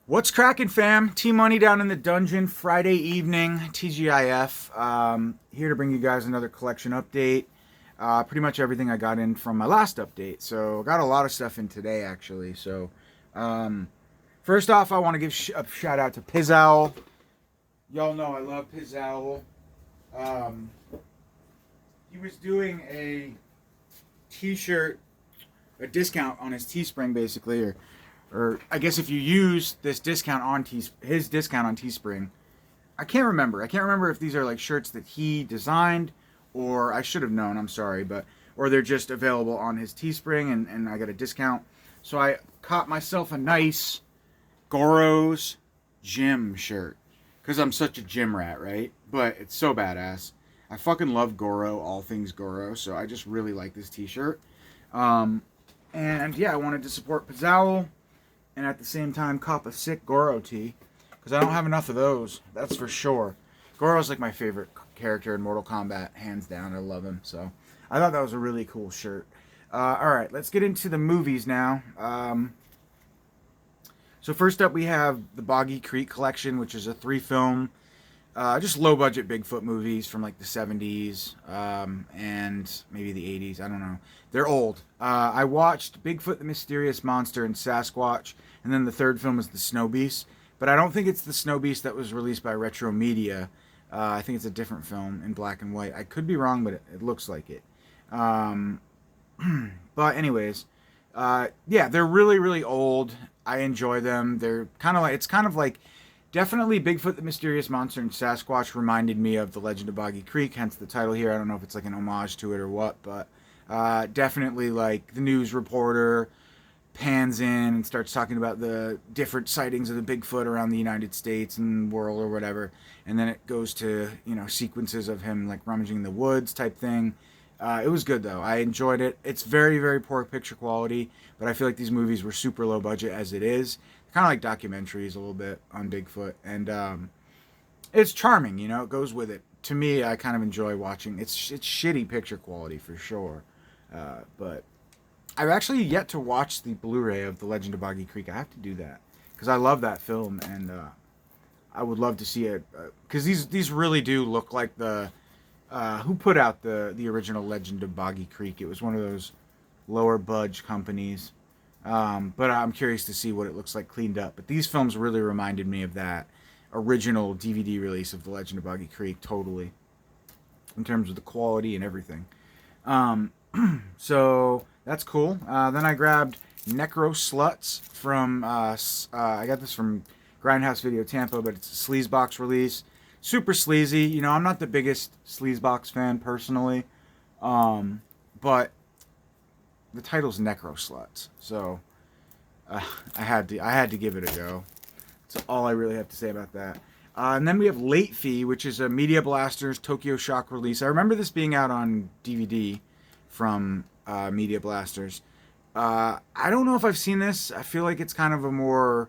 What's cracking, fam? T Money down in the dungeon, Friday evening, TGIF. Here to bring you guys another collection update. Pretty much everything I got in from my last update. So, got a lot of stuff in today, actually. So, um, first off, I want to give a shout out to Pizowl. Y'all know I love Pizowl. Um, he was doing a t shirt, a discount on his Teespring, basically, or I guess if you use this discount on his discount on Teespring, I can't remember. I can't remember if these are like shirts that he designed, or I should have known. I'm sorry, but or they're just available on his Teespring, and I got a discount. So I caught myself a nice Goro's gym shirt because I'm such a gym rat, right? But it's so badass. I fucking love Goro, all things Goro. So I just really like this T-shirt. Um, and yeah, I wanted to support Pizzowl and at the same time cop a sick Goro tee because I don't have enough of those. That's for sure. Goro's like my favorite character in Mortal Kombat, hands down. I love him. So I thought that was a really cool shirt. All right, let's get into the movies now. So first up, we have the Boggy Creek collection, which is a 3-film, just low budget Bigfoot movies from like the 70s and maybe the 80s. I don't know. They're old. I watched Bigfoot the Mysterious Monster and Sasquatch, and then the third film was The Snow Beast. But I don't think it's The Snow Beast that was released by Retro Media. I think it's a different film in black and white. I could be wrong, but it looks like it. Um, but anyways, yeah, they're really, really old. I enjoy them. They're kind of like, it's kind of like, definitely Bigfoot the Mysterious Monster and Sasquatch reminded me of The Legend of Boggy Creek, hence the title here. I don't know if it's like an homage to it or what, but definitely like the news reporter pans in and starts talking about the different sightings of the Bigfoot around the United States and world or whatever, and then it goes to, you know, sequences of him like rummaging in the woods type thing. It was good though. I enjoyed it. It's very, very poor picture quality, but I feel like these movies were super low budget as it is. Kind of like documentaries a little bit on Bigfoot, and it's charming. You know, it goes with it. To me, I kind of enjoy watching. It's shitty picture quality for sure, but I've actually yet to watch the Blu-ray of The Legend of Boggy Creek. I have to do that because I love that film, and I would love to see it because these really do look like the who put out the original Legend of Boggy Creek. It was one of those lower budge companies, but I'm curious to see what it looks like cleaned up. But these films really reminded me of that original DVD release of The Legend of Boggy Creek, totally, in terms of the quality and everything. Um, so that's cool. Then I grabbed Necro Sluts from, I got this from Grindhouse Video Tampa, but it's a sleazebox release. Super sleazy. You know, I'm not the biggest sleazebox fan personally, but the title's Necro Sluts, so I had to give it a go. That's all I really have to say about that. And then we have Late Fee, which is a Media Blasters Tokyo Shock release. I remember this being out on DVD from Media Blasters. I don't know if I've seen this. I feel like it's kind of a more,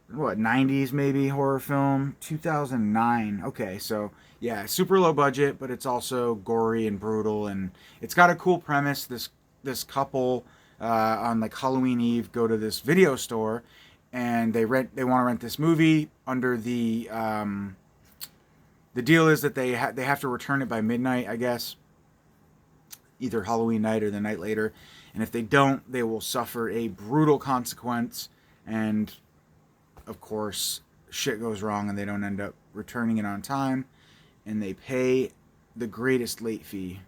what, 90s maybe horror film? 2009. Okay, so yeah, super low budget, but it's also gory and brutal, and it's got a cool premise. This couple on like Halloween Eve go to this video store, and they want to rent this movie under the deal is that they have to return it by midnight, I guess, either Halloween night or the night later, and if they don't, they will suffer a brutal consequence, and of course shit goes wrong and they don't end up returning it on time, and they pay the greatest late fee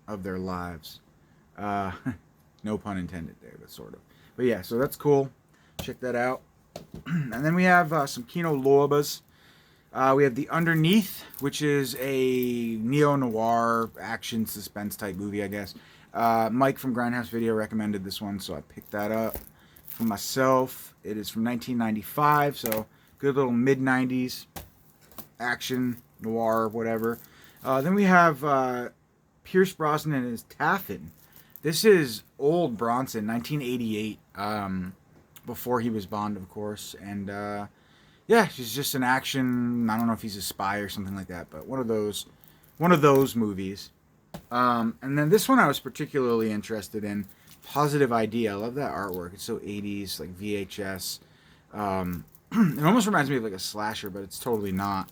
of their lives. Uh, no pun intended there, but sort of. But yeah, so that's cool. Check that out. And then we have some Kino Lorbe's. We have The Underneath, which is a neo-noir action suspense type movie, I guess. Mike from Grindhouse Video recommended this one, so I picked that up for myself. It is from 1995, so good little mid-90s action, noir, whatever. Then we have Pierce Brosnan as Taffin. This is old Bronson, 1988, before he was Bond, of course. And yeah, he's just an action. I don't know if he's a spy or something like that, but one of those movies. And then this one I was particularly interested in, Positive ID. I love that artwork. It's so 80s, like VHS. It almost reminds me of like a slasher, but it's totally not.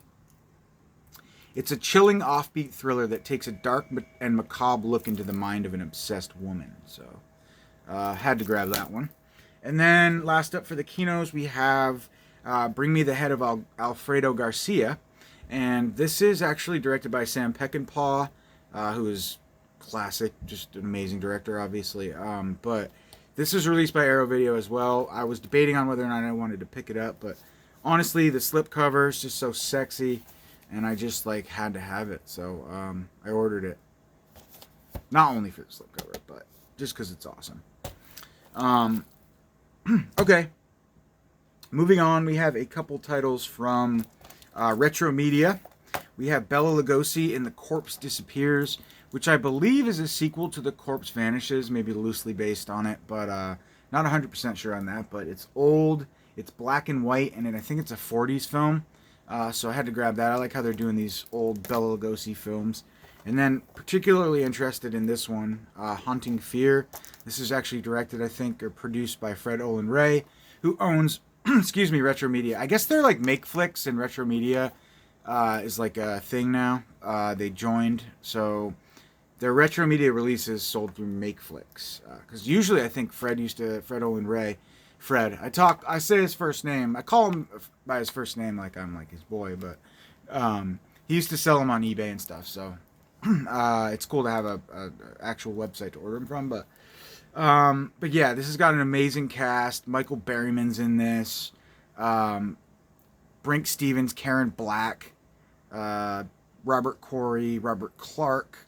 It's a chilling offbeat thriller that takes a dark and macabre look into the mind of an obsessed woman. So, had to grab that one. And then last up for the kinos, we have Bring Me the Head of Alfredo Garcia. And this is actually directed by Sam Peckinpah, who is classic, just an amazing director, obviously. But this is released by Arrow Video as well. I was debating on whether or not I wanted to pick it up, but honestly, the slipcover is just so sexy, and I just like had to have it. So I ordered it. Not only for the slipcover, but just because it's awesome. Okay. Moving on, we have a couple titles from Retro Media. We have Bela Lugosi in The Corpse Disappears, which I believe is a sequel to The Corpse Vanishes, maybe loosely based on it, but not 100% sure on that. But it's old, it's black and white, and I think it's a 40s film, so I had to grab that. I like how they're doing these old Bela Lugosi films. And then particularly interested in this one, Haunting Fear. This is actually directed, I think, or produced by Fred Olen Ray, who owns, excuse me, Retro Media. I guess they're like Make Flicks, and Retro Media is like a thing now. They joined, so their Retro Media releases sold through Make Flicks. Because usually I think Fred Olen Ray, I say his first name. I call him by his first name like I'm like his boy, but he used to sell them on eBay and stuff, so it's cool to have a actual website to order them from. But yeah, this has got an amazing cast. Michael Berryman's in this. Brink Stevens, Karen Black, Robert Corey, Robert Clark.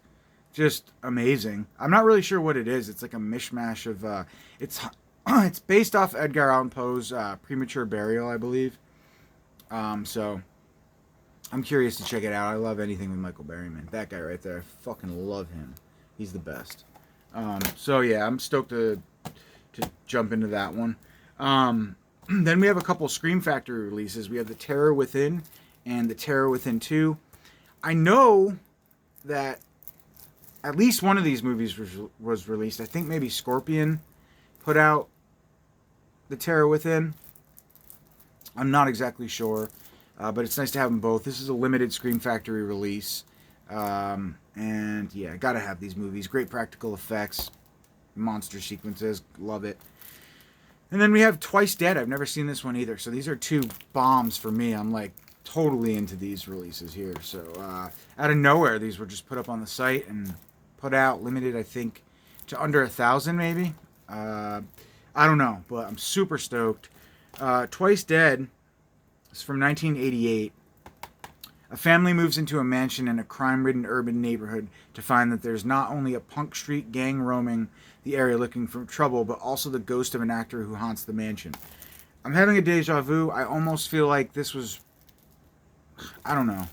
Just amazing. I'm not really sure what it is. It's like a mishmash of it's based off Edgar Allan Poe's Premature Burial, I believe. So I'm curious to check it out. I love anything with Michael Berryman. That guy right there, I fucking love him. He's the best. So yeah, I'm stoked to jump into that one. Then we have a couple Scream Factory releases. We have The Terror Within and The Terror Within 2. I know that at least one of these movies was released. I think maybe Scorpion put out The Terror Within. I'm not exactly sure. But it's nice to have them both. This is a limited Scream Factory release. And yeah, gotta have these movies. Great practical effects. Monster sequences. Love it. And then we have Twice Dead. I've never seen this one either. So these are two bombs for me. I'm like totally into these releases here. So out of nowhere, these were just put up on the site and put out. Limited, I think, to under 1,000 maybe. I don't know. But I'm super stoked. Twice Dead. It's from 1988. A family moves into a mansion in a crime-ridden urban neighborhood to find that there's not only a punk street gang roaming the area looking for trouble, but also the ghost of an actor who haunts the mansion. I'm having a deja vu. I almost feel like this was... I don't know.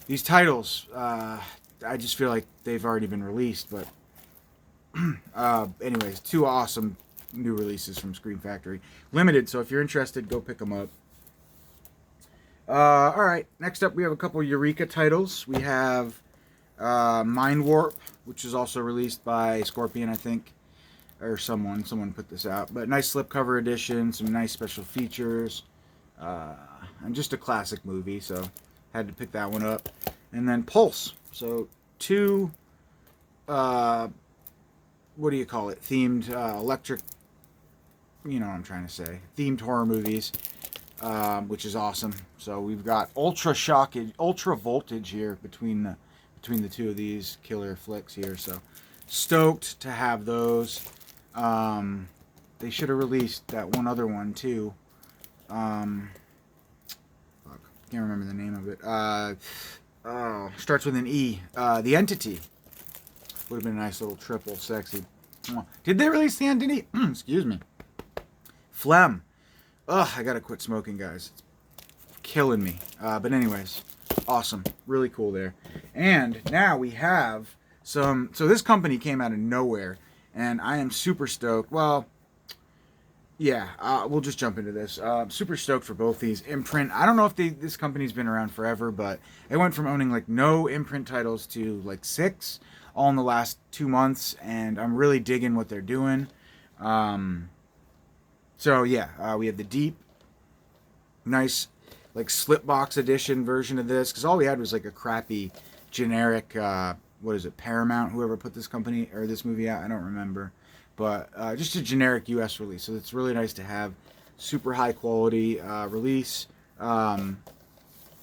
These titles, I just feel like they've already been released, but... anyways, two awesome new releases from Scream Factory. Limited, so if you're interested, go pick them up. Alright, next up we have a couple Eureka titles. We have Mind Warp, which is also released by Scorpion, I think. Or someone put this out. But nice slipcover edition, some nice special features. And just a classic movie, so had to pick that one up. And then Pulse. So two, what do you call it? Themed electric, you know what I'm trying to say. Themed horror movies. Which is awesome. So we've got ultra voltage here between the two of these killer flicks here. So stoked to have those. They should have released that one other one too. Fuck, can't remember the name of it. Starts with an E. The Entity would have been a nice little triple, sexy. Did they release The Entity? Excuse me. Phlegm. Ugh, I gotta quit smoking, guys. It's killing me. But anyways, awesome. Really cool there. And now we have some... So this company came out of nowhere, and I am super stoked. Well, yeah, we'll just jump into this. Super stoked for both these. Imprint. I don't know if this company's been around forever, but it went from owning like no Imprint titles to like 6, all in the last 2 months, and I'm really digging what they're doing. So yeah, we have The Deep, Nice, like slip box edition version of this, because all we had was like a crappy generic. What is it? Paramount, whoever put this company or this movie out, I don't remember, but just a generic U.S. release. So it's really nice to have super high quality release.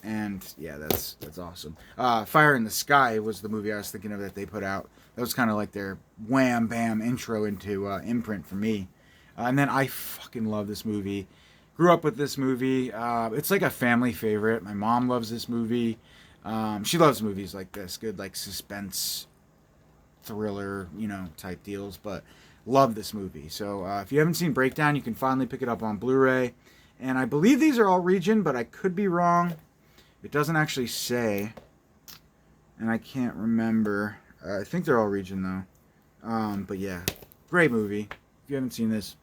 And yeah, that's awesome. Fire in the Sky was the movie I was thinking of that they put out. That was kind of like their wham bam intro into Imprint for me. And then I fucking love this movie. Grew up with this movie. It's like a family favorite. My mom loves this movie. She loves movies like this, good like suspense, thriller, type deals. But love this movie. So if you haven't seen Breakdown, you can finally pick it up on Blu-ray. And I believe these are all region, but I could be wrong. It doesn't actually say, and I can't remember. I think they're all region though. But yeah, great movie. If you haven't seen this,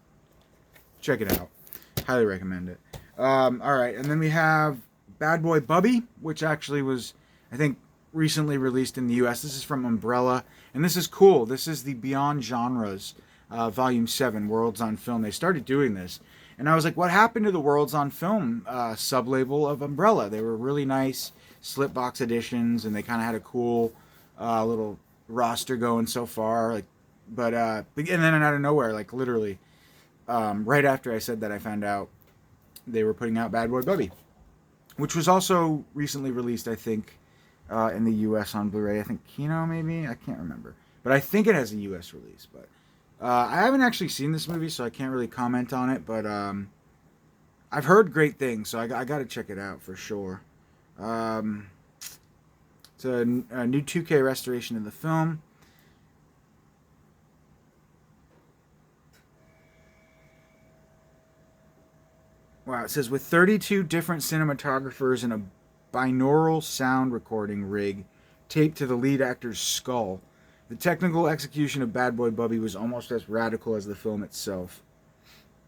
check it out. Highly recommend it. All right, and then we have Bad Boy Bubby, which actually was, I think, recently released in the U.S. This is from Umbrella, and this is cool. This is the Beyond Genres, Volume 7, Worlds on Film. They started doing this. And I was like, what happened to the Worlds on Film sub-label of Umbrella? They were really nice slip box editions, and they kind of had a cool little roster going so far. But and then out of nowhere, like literally, right after I said that, I found out they were putting out Bad Boy Bubby, which was also recently released, I think, in the U.S. on Blu-ray. I think Kino, maybe? I can't remember. But I think it has a U.S. release, but... I haven't actually seen this movie, so I can't really comment on it, but I've heard great things, so I got to check it out for sure. It's a new 2K restoration of the film. Wow, it says with 32 different cinematographers and a binaural sound recording rig taped to the lead actor's skull, the technical execution of Bad Boy Bubby was almost as radical as the film itself.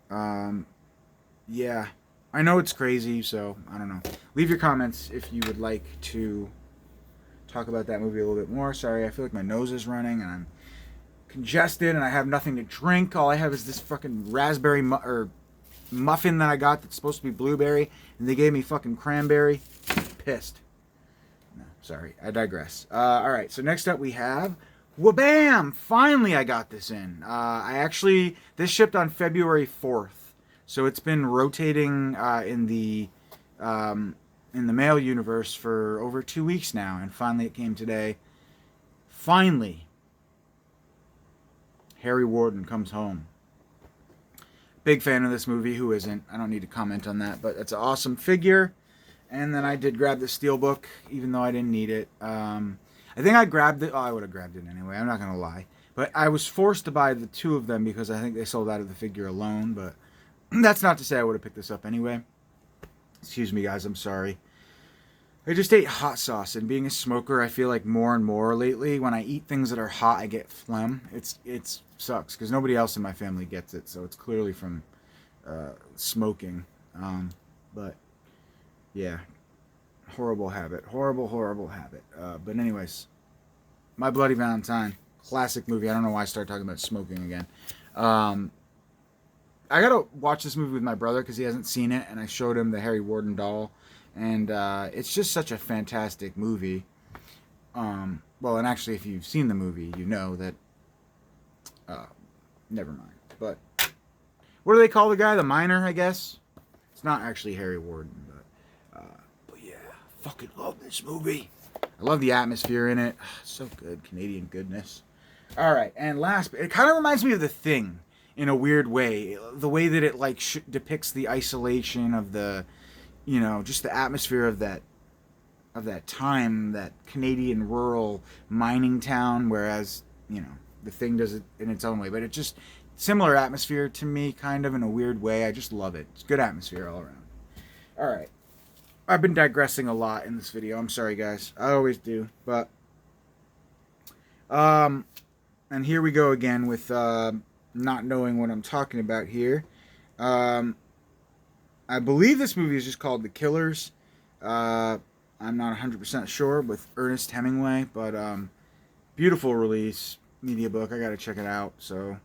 Yeah, I know it's crazy, so I don't know. Leave your comments if you would like to talk about that movie a little bit more. Sorry, I feel like my nose is running and I'm congested and I have nothing to drink. All I have is this fucking raspberry muffin that I got that's supposed to be blueberry, and they gave me fucking cranberry. Pissed. No, sorry, I digress. All right, so next up we have... Wabam! Finally I got this in. This shipped on February 4th. So it's been rotating in the mail universe for over 2 weeks now. And finally it came today. Finally. Harry Warden comes home. Big fan of this movie. Who isn't? I don't need to comment on that. But it's an awesome figure. And then I did grab the Steelbook, even though I didn't need it. I think I grabbed it. Oh, I would have grabbed it anyway. I'm not going to lie. But I was forced to buy the two of them because I think they sold out of the figure alone. But that's not to say I would have picked this up anyway. Excuse me, guys. I'm sorry. I just ate hot sauce. And being a smoker, I feel like more and more lately, when I eat things that are hot, I get phlegm. It sucks because nobody else in my family gets it. So it's clearly from smoking. But yeah. Horrible habit. Horrible habit. But anyways, My Bloody Valentine. Classic movie. I don't know why I started talking about smoking again. I got to watch this movie with my brother because he hasn't seen it, and I showed him the Harry Warden doll. And it's just such a fantastic movie. Well, and actually, if you've seen the movie, you know that... never mind. But what do they call the guy? The miner, I guess? It's not actually Harry Warden, but yeah, fucking love this movie. I love the atmosphere in it. So good. Canadian goodness. All right, and last, it kind of reminds me of The Thing in a weird way. The way that it like depicts the isolation of the, just the atmosphere of that time, that Canadian rural mining town, whereas, The Thing does it in its own way. But it's just similar atmosphere to me, kind of in a weird way. I just love it. It's good atmosphere all around. All right. I've been digressing a lot in this video. I'm sorry, guys. I always do. But, and here we go again with not knowing what I'm talking about here. I believe this movie is just called The Killers. I'm not 100% sure, with Ernest Hemingway. But beautiful release. Media book. I got to check it out. So,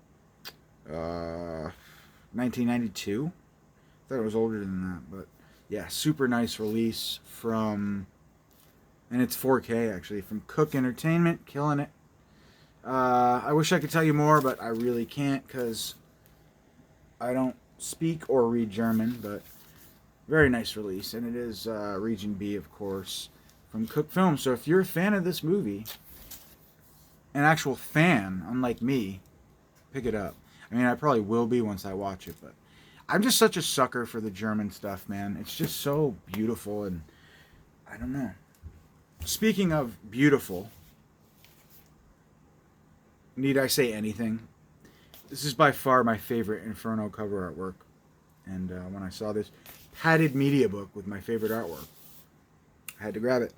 1992. I thought it was older than that, but Yeah, super nice release from, and it's 4K actually, from Cook Entertainment, killing it. I wish I could tell you more, but I really can't because I don't speak or read German, but very nice release, and it is Region B, of course, from Cook Films. So if you're a fan of this movie, an actual fan, unlike me, pick it up. I mean, I probably will be once I watch it, but I'm just such a sucker for the German stuff, man. It's just so beautiful, and I don't know. Speaking of beautiful, need I say anything? This is by far my favorite Inferno cover artwork. And when I saw this padded media book with my favorite artwork, I had to grab it.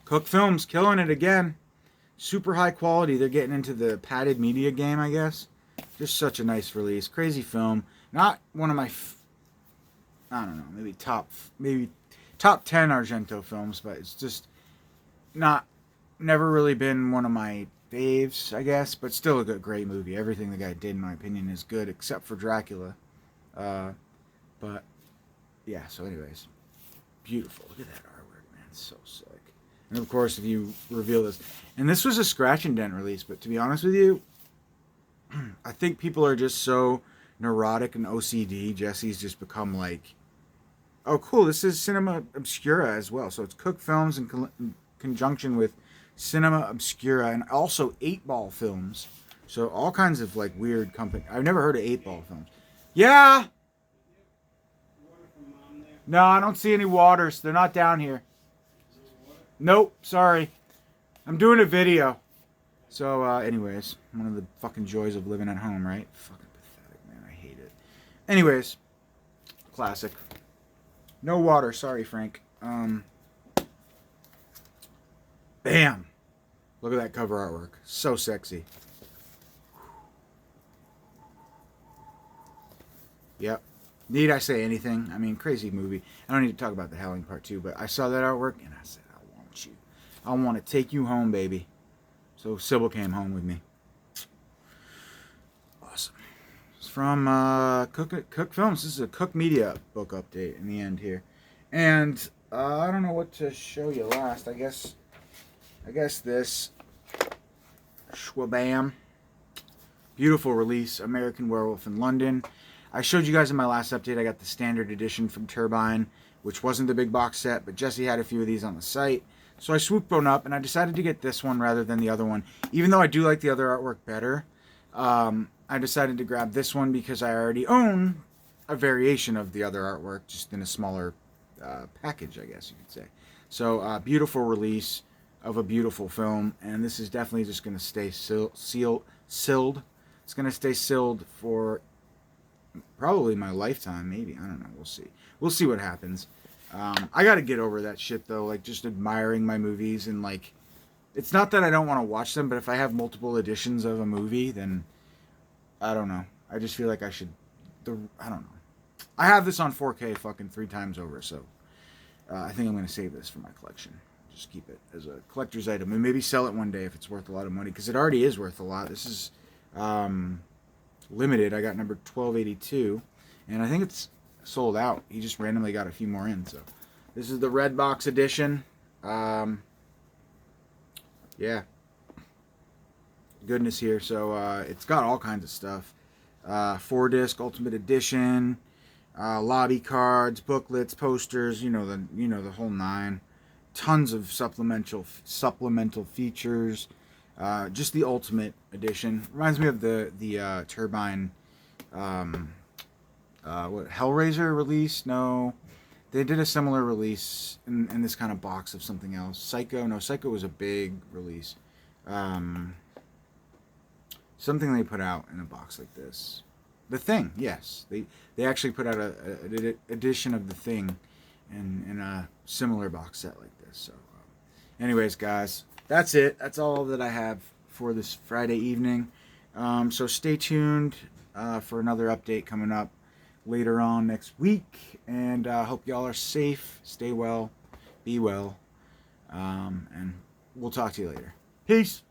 Cook Films, killing it again. Super high quality. They're getting into the padded media game, I guess. Just such a nice release. Crazy film. Not one of my, I don't know, maybe top 10 Argento films, but it's just never really been one of my faves, I guess, but still a great movie. Everything the guy did, in my opinion, is good, except for Dracula. But, yeah, so anyways. Beautiful. Look at that artwork, man. It's so sick. And, of course, if you reveal this. And this was a scratch and dent release, but to be honest with you, I think people are just so neurotic and OCD. Jesse's just become like, oh, cool, this is Cinema Obscura as well. So it's Cook Films in conjunction with Cinema Obscura and also 8-Ball Films. So all kinds of like weird company. I've never heard of 8-Ball Films. Yeah. No, I don't see any waters. They're not down here. Nope, sorry. I'm doing a video. So, anyways, one of the fucking joys of living at home, right? Fucking pathetic, man. I hate it. Anyways, classic. No water. Sorry, Frank. Bam. Look at that cover artwork. So sexy. Yep. Need I say anything? I mean, crazy movie. I don't need to talk about The Howling Part 2, but I saw that artwork and I said, I want you. I want to take you home, baby. So Sybil came home with me. Awesome. It's from Cook Films. This is a Cook Media book update in the end here. And I don't know what to show you last. I guess this. Schwabam. Beautiful release. American Werewolf in London. I showed you guys in my last update, I got the standard edition from Turbine, which wasn't the big box set, but Jesse had a few of these on the site. So I swooped one up, and I decided to get this one rather than the other one. Even though I do like the other artwork better, I decided to grab this one because I already own a variation of the other artwork, just in a smaller package, I guess you could say. So, beautiful release of a beautiful film, and this is definitely just going to stay sealed. It's going to stay sealed for probably my lifetime, maybe. I don't know. We'll see. We'll see what happens. I got to get over that shit, though, like, just admiring my movies, and, like, it's not that I don't want to watch them, but if I have multiple editions of a movie, then, I don't know. I just feel like I should, I don't know. I have this on 4K fucking 3 times over, so I think I'm going to save this for my collection. Just keep it as a collector's item, and maybe sell it one day if it's worth a lot of money, because it already is worth a lot. This is limited. I got number 1282, and I think it's sold out. He just randomly got a few more in. So this is the red box edition. Yeah, goodness here. So it's got all kinds of stuff. 4-disc ultimate edition, lobby cards, booklets, posters. You know the whole nine. Tons of supplemental features. Just the ultimate edition. Reminds me of the Turbine. What Hellraiser release? No, they did a similar release in this kind of box of something else. Psycho was a big release. Something they put out in a box like this. The Thing, yes, they actually put out a edition of The Thing in a similar box set like this. So, anyways, guys, that's it. That's all that I have for this Friday evening. So stay tuned for another update coming up later on next week, and hope y'all are safe, stay well, be well, and we'll talk to you later. Peace.